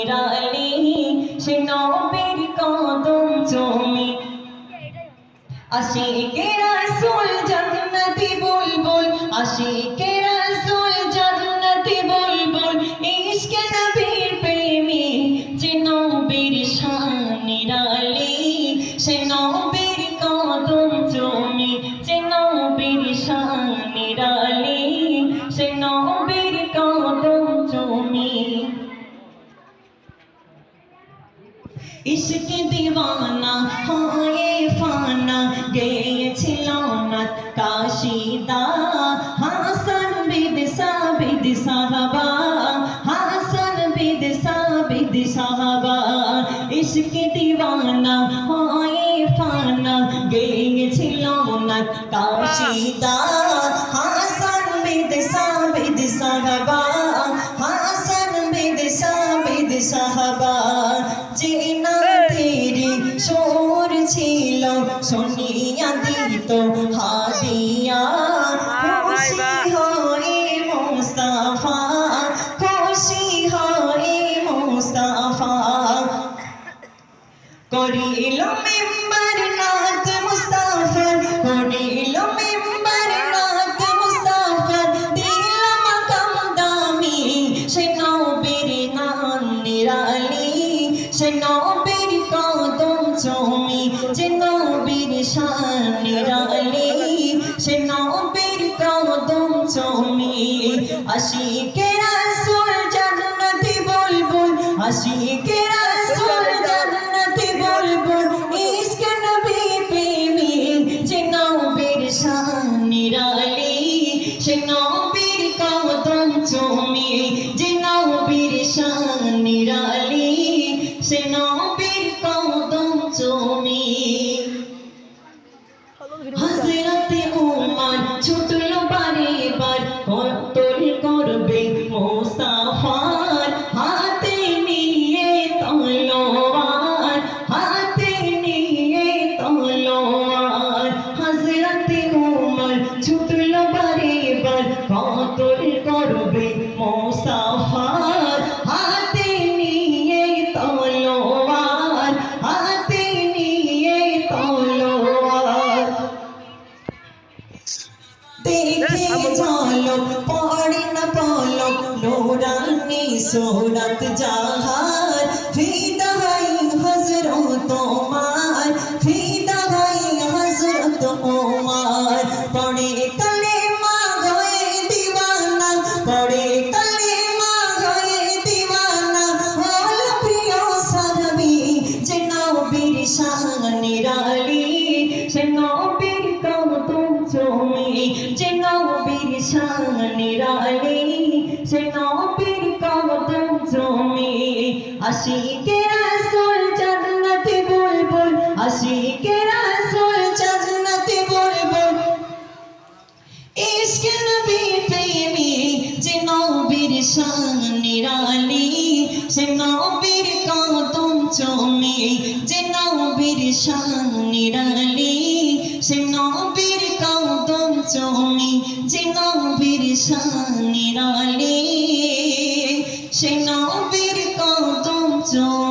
নিরালি সে নবীর কদম চুমি আশিকে রাসূল জান্নাতি বুলবুল আশিকে রাসূল জান্নাতি বুলবুল ইশকে নবীর প্রেমী যে নবীর শান নিরালি সে নবীর কদম চুমি যে নবীর শান নিরালি সে নবীর কদম চুমি ইশকে দিওয়ানা হয়ে ফানা গেয়েছিল নাত কাশিদা হাসান বিদ সাহাবা হাসান বিদ সাহাবা ইশকে দিওয়ানা হয়ে ফানা গেয়েছিল নাত কাশিদা হাসান বিদ সাহাবা হাসান বিদ সাহাবা জিনা তেরি শোর ছিল শুনিয়া দিত হাদিয়া খুশি হয়ে মুস্তাফা খুশি হয়ে মুস্তাফা করিল মিম্বার নাত মুস্তাফা করিল মিম্বার নাত মুস্তাফা দিল মাকাম দামি সে নবীর নাম নিরালি সে নবীর কদম চুমি যে নবীর শান নিরালি সে নবীর কদম চুমি আশিকে রাসূল জান্নাতি বুলবুল আশিকে রাসূল জান্নাতি বুলবুল ইশকে নবী প্রেমী যে নবীর শান নিরালি সে নবীর কদম চুমি যে নবীর শান নিরালি সে নবীর কদম চুমি হযরতে ওমর ছুটল বারে বার কতল করবে মুস্তাফার হাতে নিয়ে তলোয়ার হাতে নিয়ে তলোয়ার হযরতে ওমর ছুটল বারে বার কতল করবে মুস্তাফার হাতে নিয়ে তলোয়ার হাতে নিয়ে তলোয়ার দেখে ঝলক পড়ে না পলক নূরানি সুরত জাহার ফিদা হাই হযরত ওমর ফিদা হাই হযরত ওমর পড়ে কলেমা হয়ে দিওয়ানা পড়ে কলেমা হয়ে দিওয়ানা হল প্রিয় সাহাবী যে নবীর শান নিরালি সে নবীর কদম চুমি যে নবীর শান নিরালি সে নবীর কদম চুমি আশিকে রাসূল জান্নাতি বুলবুল আশিকে রাসূল জান্নাতি বুলবুল ইশকে নবী প্রেমী যে নবীর শান নিরালি সে নবীর কদম চুমি যে নবীর শান নিরালি সে নবীর কদম চুমি যে নবীর শান নিরালি সে নবীর কদম চুমি।